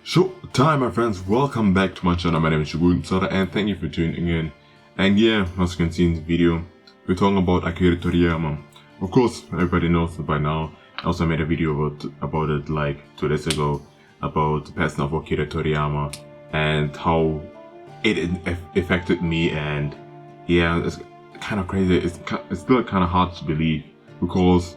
Showtime, my friends, welcome back to my channel. My name is Shogun Zorra and thank you for tuning in. And yeah, as you can see in the video, we're talking about AKIRA TORIYAMA. Of course, everybody knows by now. I also made a video about it like 2 days ago, about the passing of AKIRA TORIYAMA and how it affected me. And yeah, it's kind of crazy. It's still kind of hard to believe because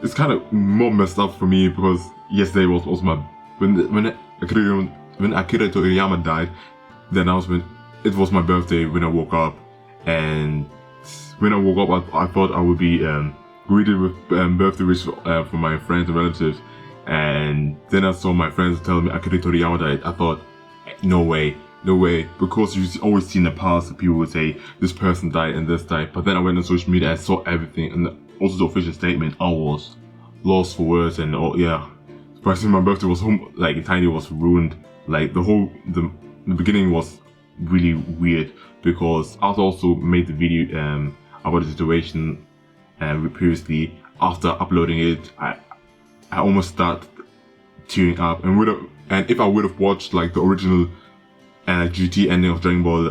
it's kind of more messed up for me because yesterday was also my when AKIRA TORIYAMA died. The announcement, it was my birthday when I woke up, and when I woke up I thought I would be greeted with birthday wishes from my friends and relatives, and then I saw my friends tell me AKIRA TORIYAMA died. I thought, no way, because you always see in the past that people would say this person died and this died, but then I went on social media, I saw everything, and also the official statement. I was lost for words, and yeah, surprisingly my birthday was entirely was ruined. Like the beginning was really weird because I also made the video about the situation previously. After uploading it, I almost started tearing up, and if I would have watched like the original GT ending of Dragon Ball,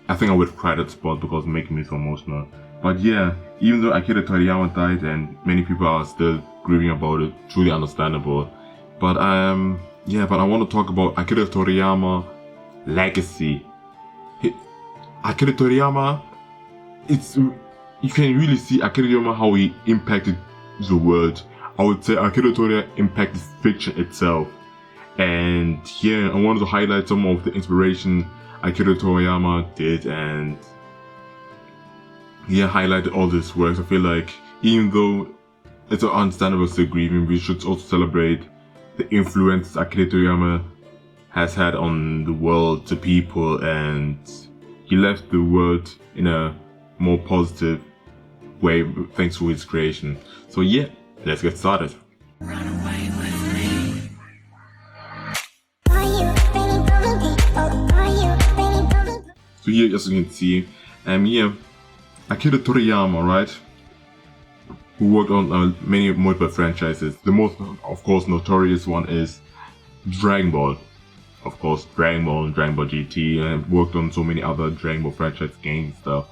I think I would have cried at the spot because it's making me so emotional. But yeah, even though AKIRA TORIYAMA died and many people are still grieving about it, truly understandable. But yeah, but I want to talk about AKIRA TORIYAMA legacy. AKIRA TORIYAMA, you can really see AKIRA TORIYAMA how he impacted the world. I would say AKIRA TORIYAMA impacted fiction itself. And yeah, I wanted to highlight some of the inspiration AKIRA TORIYAMA did, and yeah, highlighted all these works. I feel like even though it's understandable still grieving, we should also celebrate the influence AKIRA TORIYAMA has had on the world, the people, and he left the world in a more positive way thanks to his creation. So yeah, let's get started. So here, as you can see, yeah, AKIRA TORIYAMA, right, who worked on many multiple franchises. The most, of course, notorious one is Dragon Ball. Of course, Dragon Ball and Dragon Ball GT, and worked on so many other Dragon Ball franchise games and stuff.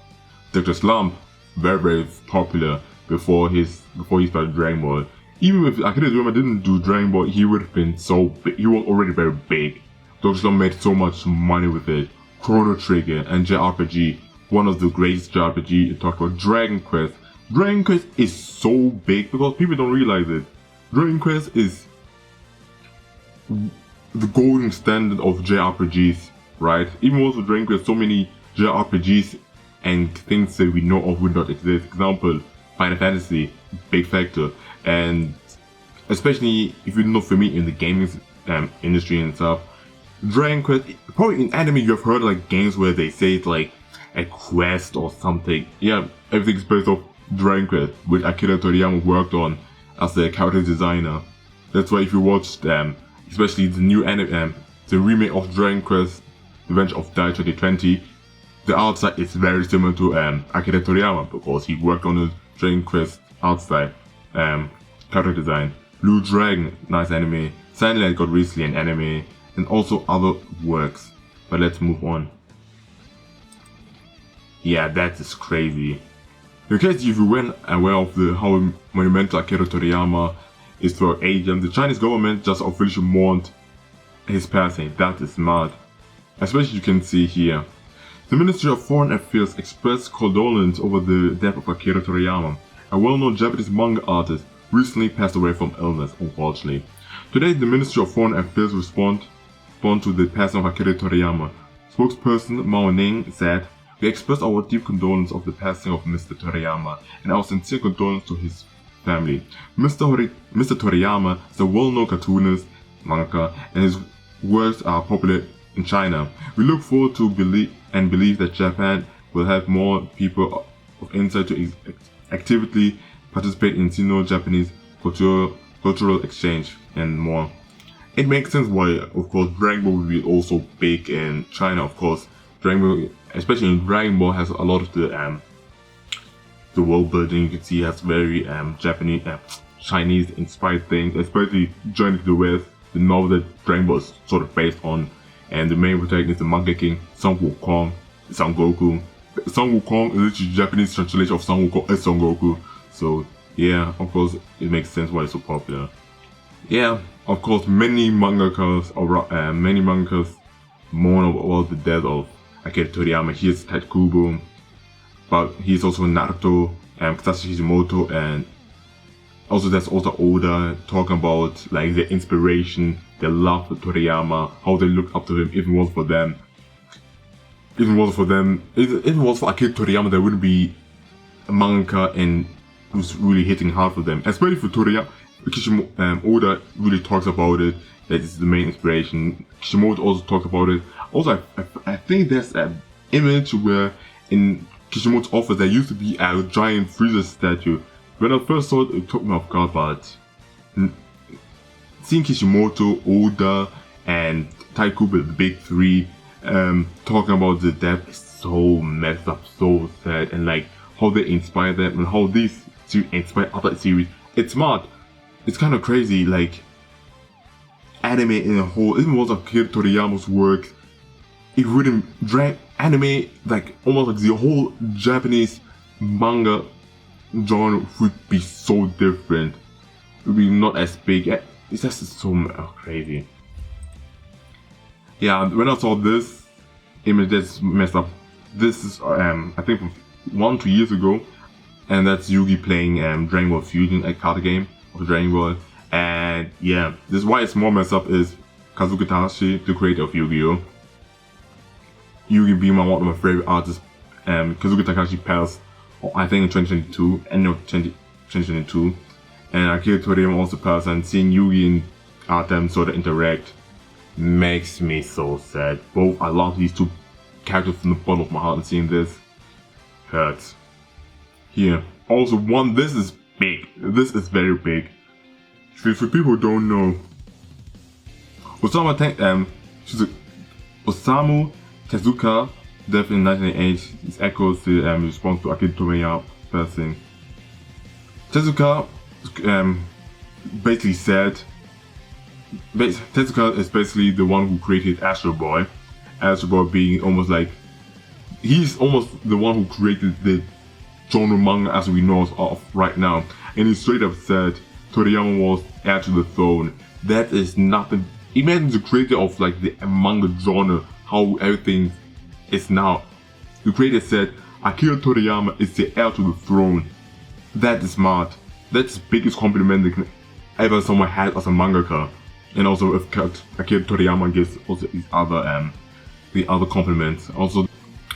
Dr. Slump, very popular before he started Dragon Ball. Even if AKIRA TORIYAMA didn't do Dragon Ball, he would have been so big. He was already very big. Dr. Slump made so much money with it. Chrono Trigger and JRPG, one of the greatest JRPG. It talked about Dragon Quest. Dragon Quest is so big because people don't realize it. Dragon Quest is the golden standard of JRPGs, right? Even also Dragon Quest, so many JRPGs and things that we know of would not exist. Example, Final Fantasy, big factor. And especially if you're not familiar in the gaming industry and stuff, Dragon Quest, probably in anime you have heard like games where they say it's like a quest or something. Yeah, everything's based off Dragon Quest, which AKIRA TORIYAMA worked on as a character designer. That's why if you watched especially the new anime, the remake of Dragon Quest, Revenge of Dai 2020, the art style is very similar to AKIRA TORIYAMA because he worked on the Dragon Quest art style, character design. Blue Dragon, nice anime. Sandland got recently an anime, and also other works. But let's move on. Yeah, that is crazy. In case if you weren't aware of how monumental AKIRA TORIYAMA is for Asia, the Chinese government just officially mourned his passing. That is mad. Especially you can see here. The Ministry of Foreign Affairs expressed condolence over the death of AKIRA TORIYAMA. A well-known Japanese manga artist recently passed away from illness, unfortunately. Today, the Ministry of Foreign Affairs responded to the passing of AKIRA TORIYAMA. Spokesperson Mao Ning said, "We express our deep condolence of the passing of Mr. Toriyama and our sincere condolence to his family. Mr. Toriyama is a well-known cartoonist, mangaka, and his works are popular in China. We look forward to believe that Japan will have more people of insight to actively participate in Sino-Japanese cultural exchange and more." It makes sense why, of course, Dragon Ball will be also big in China. Of course, Dragon Ball, especially in Dragon Ball, has a lot of the world building. You can see has very Japanese, Chinese inspired things, especially joining the West. the novel that Dragon Ball is sort of based on. And the main protagonist is the Manga King, Son Wukong, Son Goku. Son Wukong is literally Japanese translation of Son Wukong as Son Goku. So yeah, of course, it makes sense why it's so popular. Yeah, of course, many mangakas mourn about the death of Akira Toriyama. He is Taikubo, but he's also Naruto, Katashi Hishimoto, and also there's also Oda talking about like their inspiration, their love for Toriyama, how they look up to him. If it was for them, if it was for Akira Toriyama, there wouldn't be a manga and who's really hitting hard for them. Especially for Toriyama, Oda really talks about it. That is the main inspiration. Kishimoto also talks about it. Also, I think there's an image where in Kishimoto's office there used to be a giant Frieza statue. When I first saw it, it took me off guard, but seeing Kishimoto, Oda, and Taikubo, the big three, talking about the death is so messed up, so sad, and like how they inspire them and how these inspire other series. It's smart. It's kind of crazy, like anime in a whole, even was Akira Toriyama's work, it wouldn't drag anime, like almost like the whole Japanese manga genre would be so different. It would be not as big. It's just so crazy. Yeah, when I saw this image that's messed up, this is I think from 1-2 years ago, and that's Yugi playing Dragon Ball Fusion, a card game of Dragon Ball. And yeah, this is why it's more messed up is Kazuki Takashi, the creator of Yu-Gi-Oh! Yugi being one of my favorite artists. Kazuki Takashi passed, I think in 2022, end of 2022. And Akira Toriyama also passed, and seeing Yugi and Artem sort of interact makes me so sad. Both, I love these two characters from the bottom of my heart, and seeing this hurts. Here, also this is big. This is very big. For people who don't know, Osamu Tezuka, death in 1988, is echoes the response to Akira Toriyama passing. Tezuka basically said, Tezuka is basically the one who created Astro Boy. Astro Boy being almost like, he's almost the one who created the genre manga as we know of right now. And he straight up said Toriyama was heir to the throne. That is nothing. Imagine the creator of like the manga genre, how everything is now. The creator said Akira Toriyama is the heir to the throne. That is smart. That's the biggest compliment that can ever someone had as a mangaka. And also if Akira Toriyama gives also these other the other compliments. Also,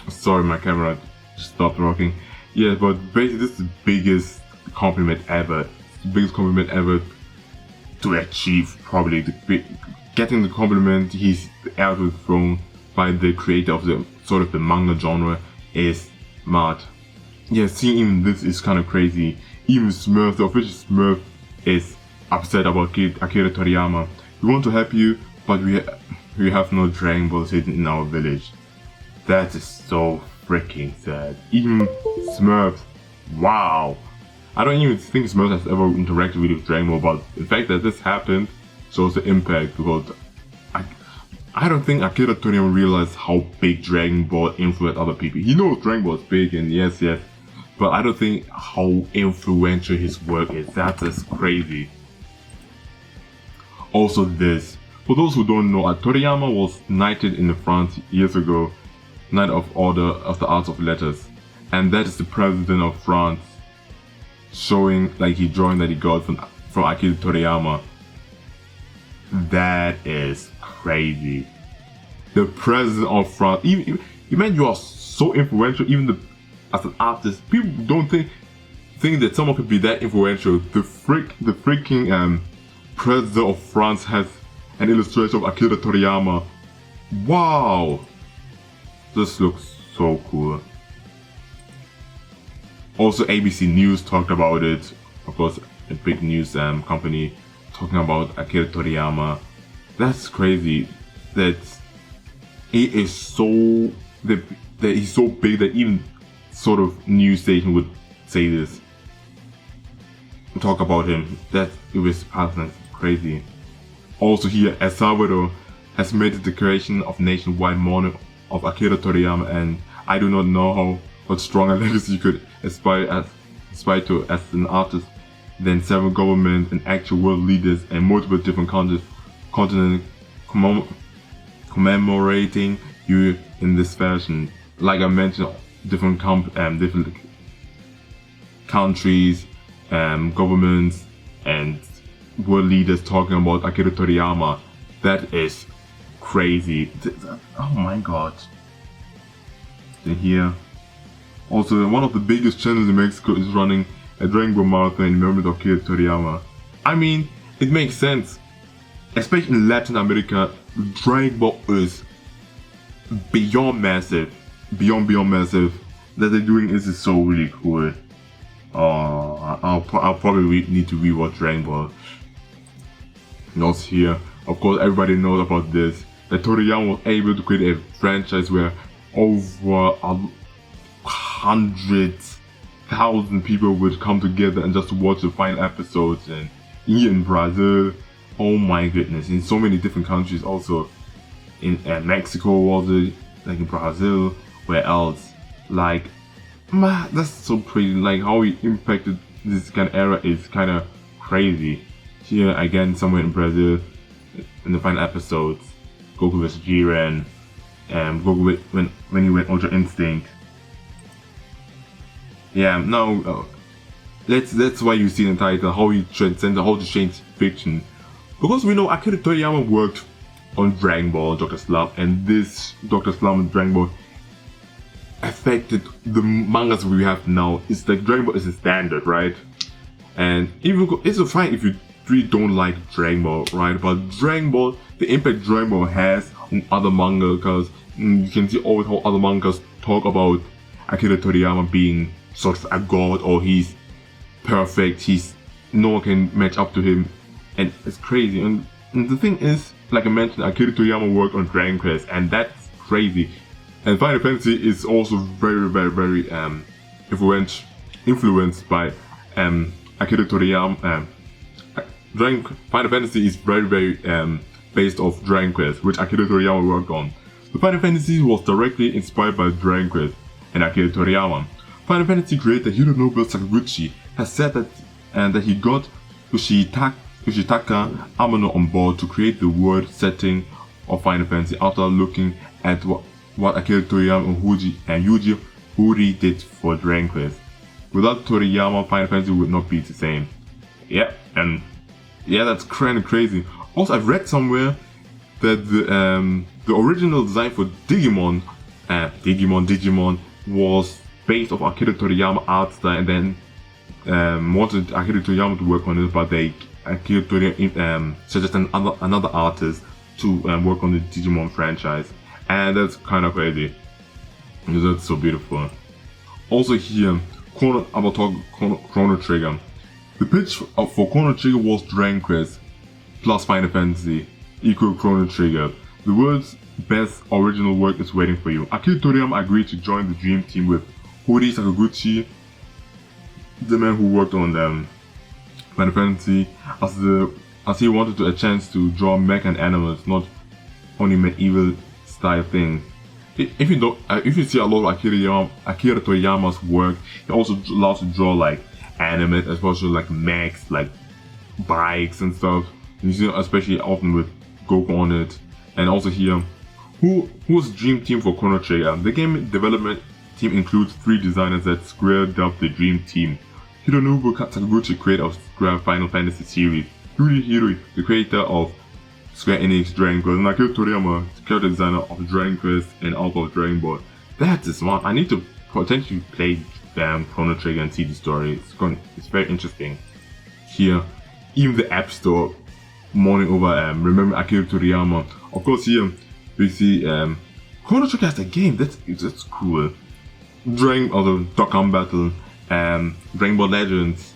sorry, my camera just stopped rocking. Yeah, but basically this is the biggest compliment ever. The biggest compliment ever to achieve, probably. Getting the compliment he's the heir to the throne by the creator of the sort of the manga genre is smart. Yeah, seeing even this is kind of crazy. Even Smurf, the official Smurf, is upset about Akira Toriyama. We want to help you, but we have no Dragon Ball hidden in our village. That is so freaking sad. Even Smurf, wow. I don't even think Smurf has ever interacted with Dragon Ball, but the fact that this happened shows the impact, because I don't think Akira Toriyama realized how big Dragon Ball influenced other people. He knows Dragon Ball is big, and yes, but I don't think how influential his work is. That is crazy. Also this, for those who don't know, Toriyama was knighted in France years ago, Knight of Order of the Arts of Letters, and that is the president of France, showing like he drawing that he got from Akira Toriyama. That is crazy. The president of France, even man, you are so influential. Even as an artist, people don't think that someone could be that influential. The freaking president of France has an illustration of Akira Toriyama. Wow, this looks so cool. Also, ABC News talked about it. Of course, a big news company talking about Akira Toriyama. That's crazy. That he is so that he's so big that even sort of news station would say this, talk about him. That it was crazy. Also here, El Salvador has made the declaration of nationwide mourning of Akira Toriyama, and I do not know how strong a legacy you could aspire to as an artist than several governments and actual world leaders and multiple different continents commemorating you in this fashion. Like I mentioned, different countries, governments, and world leaders talking about Akira Toriyama. That is crazy. Oh my god. And here, also one of the biggest channels in Mexico is running a Dragon Ball marathon in memory of Akira Toriyama. I mean, it makes sense. Especially in Latin America, Dragon Ball is beyond massive. Beyond massive. That they're doing is so really cool. I'll probably need to rewatch Dragon Ball. And also here, of course, everybody knows about this. That Toriyama was able to create a franchise where over 100,000 people would come together and just watch the final episodes. And here in Brazil, oh my goodness, in so many different countries, also in Mexico, was it, like in Brazil, where else? Like, man, that's so crazy. Like how he impacted this kind of era is kind of crazy. Here again, somewhere in Brazil, in the final episodes, Goku vs Jiren, Goku when he went Ultra Instinct. Yeah, no, that's why you see in the title how he transcended, how to change fiction. Because we know Akira Toriyama worked on Dragon Ball, Dr. Slump, and this Dr. Slump and Dragon Ball affected the mangas we have now. It's like Dragon Ball is a standard, right? And even it's fine if you really don't like Dragon Ball, right? But Dragon Ball, the impact Dragon Ball has on other manga, because you can see always how other mangas talk about Akira Toriyama being sort of a god, or he's perfect, no one can match up to him, and it's crazy. And the thing is, like I mentioned, Akira Toriyama worked on Dragon Quest, and that's crazy. And Final Fantasy is also very influenced by Akira Toriyama. Final Fantasy is very based off Dragon Quest, which Akira Toriyama worked on. The Final Fantasy was directly inspired by Dragon Quest and Akira Toriyama. Final Fantasy creator Hironobu Sakaguchi has said that he got Yoshitaka Amano on board to create the world setting of Final Fantasy after looking at what Akira Toriyama and Yuji Horii did for Dragon Quest. Without Toriyama, Final Fantasy would not be the same. Yeah, that's kind of crazy. Also, I've read somewhere that the original design for Digimon was based off Akira Toriyama art style, and then wanted Akira Toriyama to work on it, but Akira Toriyama suggested another artist to work on the Digimon franchise, and that's kind of crazy. That's so beautiful. Also here, Chrono Trigger. The pitch for Chrono Trigger was Dragon Quest plus Final Fantasy equal Chrono Trigger. The world's best original work is waiting for you. Akira Toriyama agreed to join the Dream Team with Horii Sakaguchi, the man who worked on Final Fantasy, as he wanted a chance to draw mech and animals, not only medieval style things. If you see a lot of Akira Toriyama's work, he also loves to draw like anime, especially like mechs, like bikes and stuff. And you see, especially often with Goku on it. And also here, who's Dream Team for Chrono Trigger? The game development team includes 3 designers that Square dubbed the Dream Team. Hironobu Sakaguchi, creator of Square Final Fantasy series. Yuji Horii, the creator of Square Enix Dragon Quest, and Akira Toriyama, the character designer of Dragon Quest and Alpha of Dragon Ball. That's smart. I need to potentially play Chrono Trigger and see the story. It's very interesting. Here, even the App Store mourning over remember Akira Toriyama. Of course, here we see Chrono Trigger as a game. That's cool. Dokkan Battle, Dragon Ball Legends.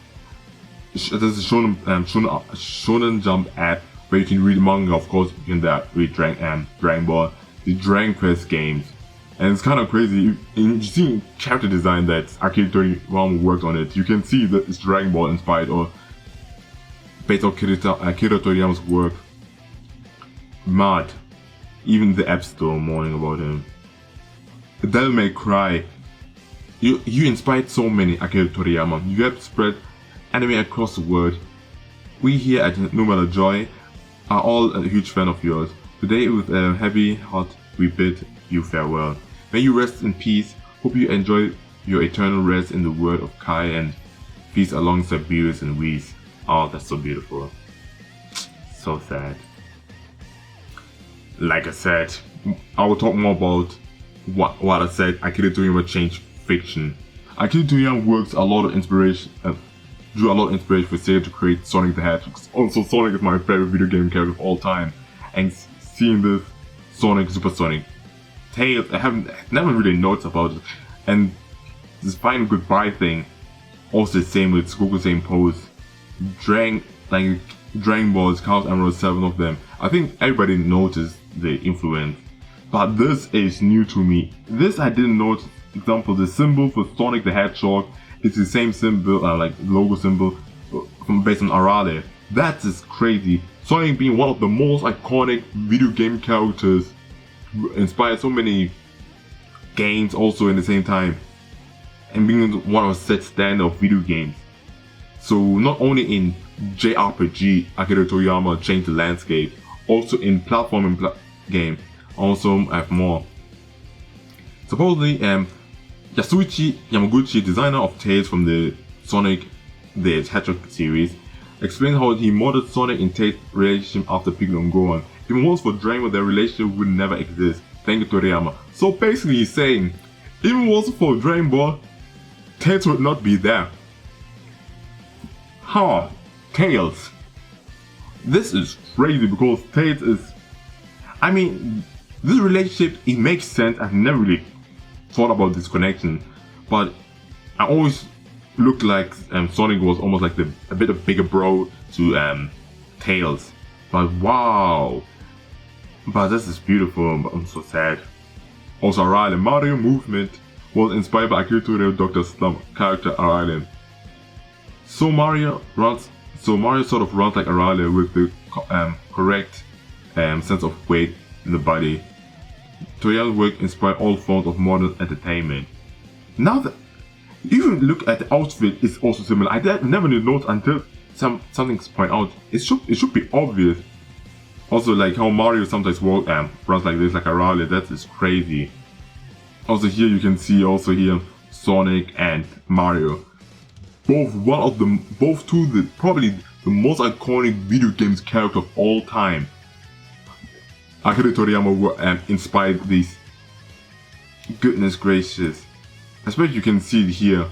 There's a Shonen Jump app where you can read manga. Of course, you can read Dragon Ball, the Dragon Quest games, and it's kind of crazy. You see character design that Akira Toriyama worked on it. You can see that it's Dragon Ball inspired or based on Akira Toriyama's work. mad. Even the App Store mourning about him. Devil May Cry. You inspired so many, Akira Toriyama. You have spread anime across the world. We here at No Matter Joy are all a huge fan of yours. Today, with a heavy heart, we bid you farewell. May you rest in peace. Hope you enjoy your eternal rest in the world of Kai and peace alongside Beerus and Whis. Oh, that's so beautiful. So sad. Like I said, I will talk more about what I said. Akira Toriyama changed fiction. Akira Toriyama works a lot of inspiration, drew a lot of inspiration for Sega to create Sonic the Hedgehog. Also, Sonic is my favorite video game character of all time. And seeing this Sonic, Super Sonic, Tails, I never really noticed about it. And this final goodbye thing, also the same with Goku, same pose. Dragon Balls, Chaos Emerald, 7 of them. I think everybody noticed the influence. But this is new to me. This I didn't notice. For example, the symbol for Sonic the Hedgehog is the same symbol, like logo symbol, based on Arale. That is crazy. Sonic being one of the most iconic video game characters, inspired so many games also in the same time, and being one of the set standard of video games. So not only in JRPG, Akira Toriyama changed the landscape, also in platforming game, also have more. Supposedly, Yasuichi Yamaguchi, designer of Tails from the Sonic the Hedgehog series, explained how he modded Sonic and Tails' relationship after picking on Gohan. If it was for Dragon Ball, their relationship would never exist. Thank you, Toriyama. So basically he's saying, if it was for Dragon Ball, Tails would not be there. Huh, Tails. This is crazy because Tails is... I mean, this relationship, it makes sense. I've never really thought about this connection, but I always looked like Sonic was almost like a bit of bigger bro to Tails. But wow, but this is beautiful. But I'm so sad. Also, Arale Mario movement was inspired by Akira Toriyama Dr. Slump character Arale. So Mario sort of runs like Arale with the correct sense of weight in the body. Toriyama's work inspired all forms of modern entertainment. Now that even look at the outfit, is also similar. I never knew notes until something's point out. It should be obvious. Also, like how Mario sometimes runs like this, like Arale. That is crazy. Also here you can see also here Sonic and Mario. Probably the most iconic video games character of all time. Akira Toriyama inspired these. Goodness gracious. Especially you can see here,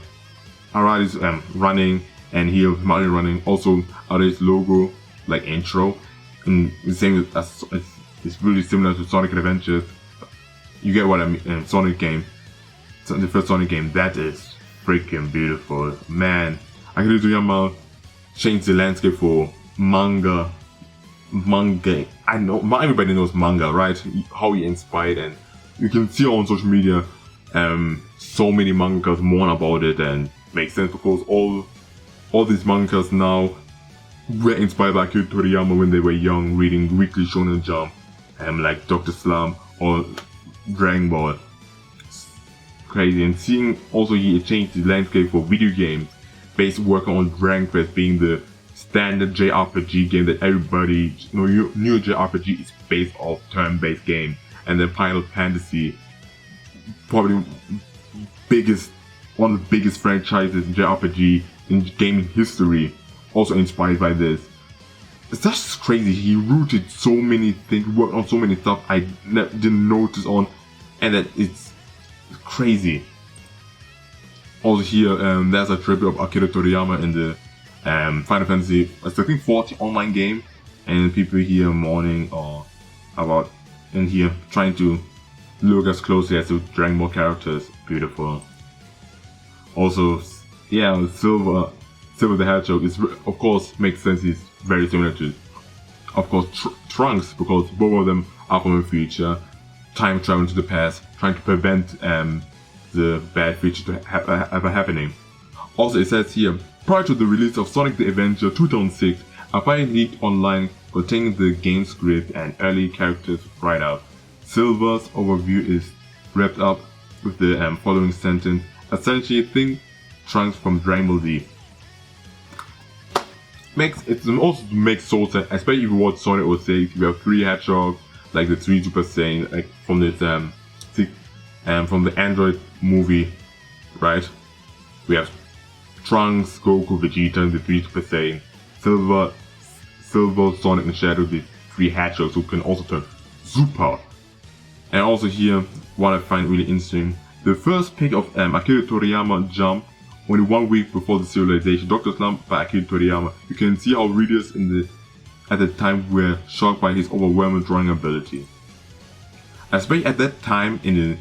Arale is running, and here Mario running. Also, Ara's logo, like intro, and the same as it's really similar to Sonic Adventures. You get what I mean? Sonic game, the first Sonic game. That is freaking beautiful, man. Akira Toriyama changed the landscape for manga. I know everybody knows manga, right? How he inspired, and you can see on social media, so many mangakas mourn about it, and makes sense because all these mangakas now were inspired by Akira Toriyama when they were young, reading Weekly Shonen Jump, like Dr. Slump or Dragon Ball. Crazy, and seeing also he changed the landscape for video games, based working on Dragon Quest being the standard JRPG game that everybody knew. JRPG is based off turn-based game, and then Final Fantasy, probably one of the biggest franchises in JRPG in gaming history, also inspired by this. It's just crazy. He rooted so many things, worked on so many stuff I didn't notice on, and that it's crazy. Also here, there's a tribute of Akira Toriyama in the Final Fantasy, I think 40 online game, and people here mourning or about, and here trying to look as closely as the Dragon Ball characters. Beautiful. Also, yeah, Silver the Hedgehog is, of course, makes sense. He's very similar to, of course, Trunks, because both of them are from the future, time traveling to the past, trying to prevent the bad future to ever happening. Also, it says here, prior to the release of Sonic the Avenger 2006, a file leaked online but taking the game script and early characters right out. Silver's overview is wrapped up with the following sentence: essentially, think Trunks from Dragon Ball Z. It also makes so sense, especially if you watch Sonic 06. You have 3 hedgehogs, like the 3 Super Saiyan, like from this from the Android movie, right? We have Trunks, Goku, Vegeta, and the 3 Super Saiyan. Silver, Sonic, and Shadow, the 3 hedgehogs who can also turn super. And also here, what I find really interesting, the first pick of Akira Toriyama jumped only 1 week before the serialization, Dr. Slump by Akira Toriyama. You can see how readers at the time were shocked by his overwhelming drawing ability. Especially at that time in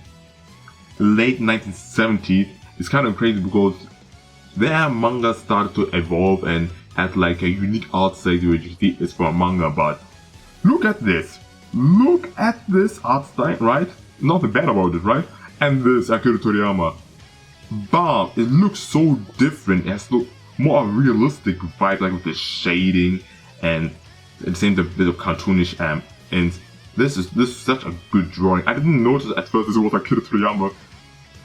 the late 1970s, it's kind of crazy because their manga started to evolve and had like a unique art style which you see is for a manga, but look at this. Look at this art style, right? Nothing bad about it, right? And this Akira Toriyama. But it looks so different. It has look more realistic vibe, like with the shading and at the same time a bit of cartoonish and this is such a good drawing. I didn't notice at first this was Akira Toriyama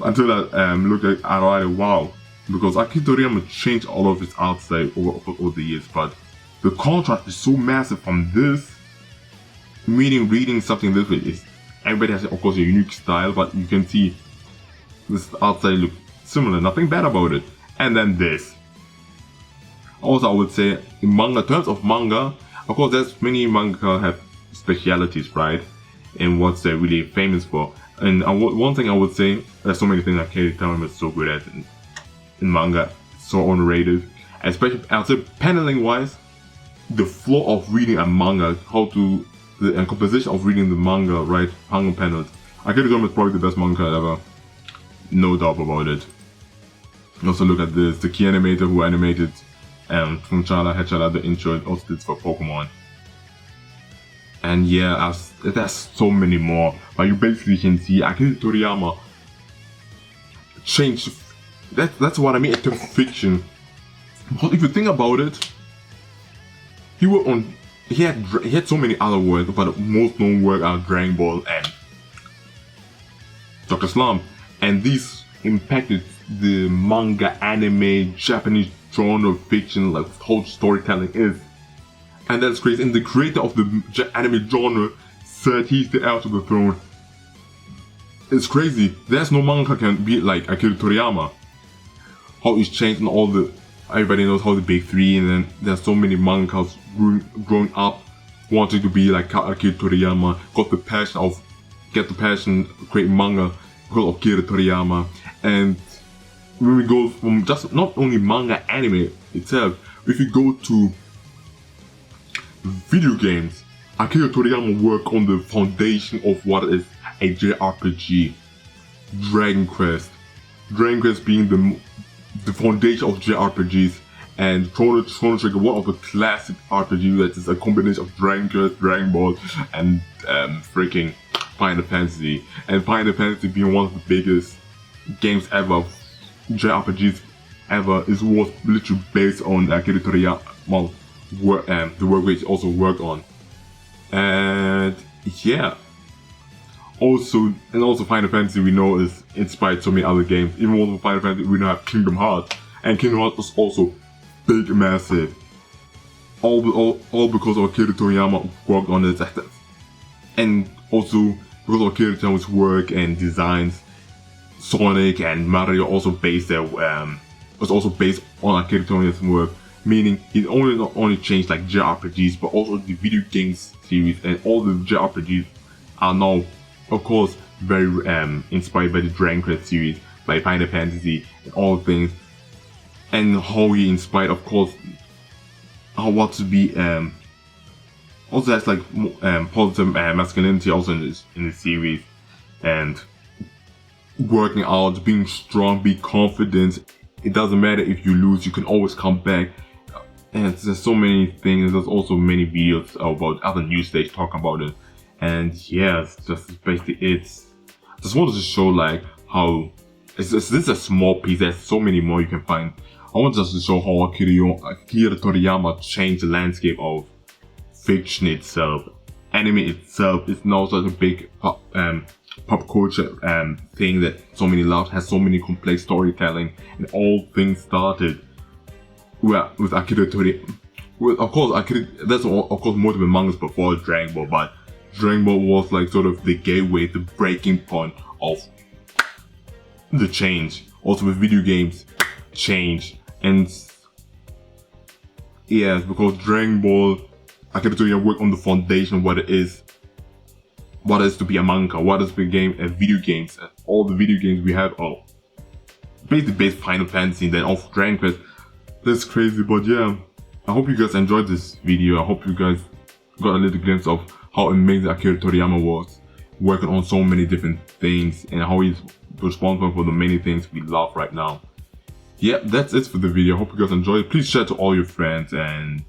until I looked at it. I was like, wow, because Akira Toriyama changed all of his art style over the years, but the contrast is so massive from this. Meaning reading something this way is everybody has of course a unique style, but you can see this art style look similar, nothing bad about it. And then this. Also I would say in manga, terms of manga, of course there's many manga have specialities, right? And what they're really famous for. And one thing I would say, there's so many things that Akira Toriyama is so good at in manga, so underrated. Especially I would say paneling wise, the flow of reading a manga, the composition of reading the manga, right? Manga panels. Akira Toriyama is probably the best manga ever. No doubt about it. Also look at this, the key animator who animated Trunchala, Hedgehog, the intro, also did for Pokemon. And yeah, there's so many more. But you basically can see Akira Toriyama changed. That's what I mean in terms of fiction. But if you think about it, he had so many other works, but most known work are Dragon Ball and Dr. Slump, and these impacted the manga, anime, Japanese genre fiction, like how storytelling is. And that's crazy. And the creator of the anime genre said he's the heir to the throne. It's crazy. There's no manga can be like Akira Toriyama. How he's changed and everybody knows how the big 3, and then there's so many mangas growing up wanting to be like Akira Toriyama, get the passion create manga because of Akira Toriyama. And when we go from just not only manga, anime itself, if you go to video games, Akira Toriyama worked on the foundation of what is a JRPG, Dragon Quest. Dragon Quest being the foundation of JRPGs, and Chrono Trigger, one of the classic RPGs that is a combination of Dragon Quest, Dragon Ball, and freaking Final Fantasy. And Final Fantasy being one of the biggest games ever, JRPGs ever, was literally based on Akira Toriyama, the work which also worked on. And yeah. Also Final Fantasy we know is inspired so many other games. Even more than Final Fantasy, we now have Kingdom Hearts. And Kingdom Hearts was also big, massive. All because of Akira Toriyama worked on it. And also because of Akira Toriyama's work and designs, Sonic and Mario also was also based on Akira Toriyama's work. Meaning he not only changed like JRPGs, but also the video games series, and all the JRPGs are now, of course, very inspired by the Dragon Quest series, by Final Fantasy, and all things. And how he inspired, of course, what to be also has like positive masculinity also in the series, and working out, being strong, be confident. It doesn't matter if you lose, you can always come back. And there's so many things. There's also many videos about other news stations talking about it. And yeah, it's just basically it. Just wanted to show like how this is a small piece. There's so many more you can find. I want just to show how Akira Toriyama changed the landscape of fiction itself, anime itself is now such a big pop culture thing that so many love, has so many complex storytelling, and all things started with Akira Toriyama. Well, of course, that's of course more than mangas before Dragon Ball, but Dragon Ball was like sort of the gateway, the breaking point of the change. Also with video games, change. And yes, because Dragon Ball, Akira Toriyama worked on the foundation of what it is to be a manga, what is the game and video games, and all the video games we have are basically based Final Fantasy and then off Dragon Quest. That's crazy, but yeah, I hope you guys enjoyed this video. I hope you guys got a little glimpse of how amazing Akira Toriyama was, working on so many different things, and how he's responsible for the many things we love right now. Yeah, that's it for the video. I hope you guys enjoyed it. Please share to all your friends and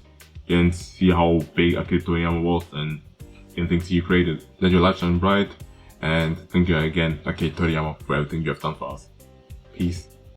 see how big Akira Toriyama was and things he created. Let your light shine bright, and thank you again, Akira Toriyama, for everything you have done for us. Peace.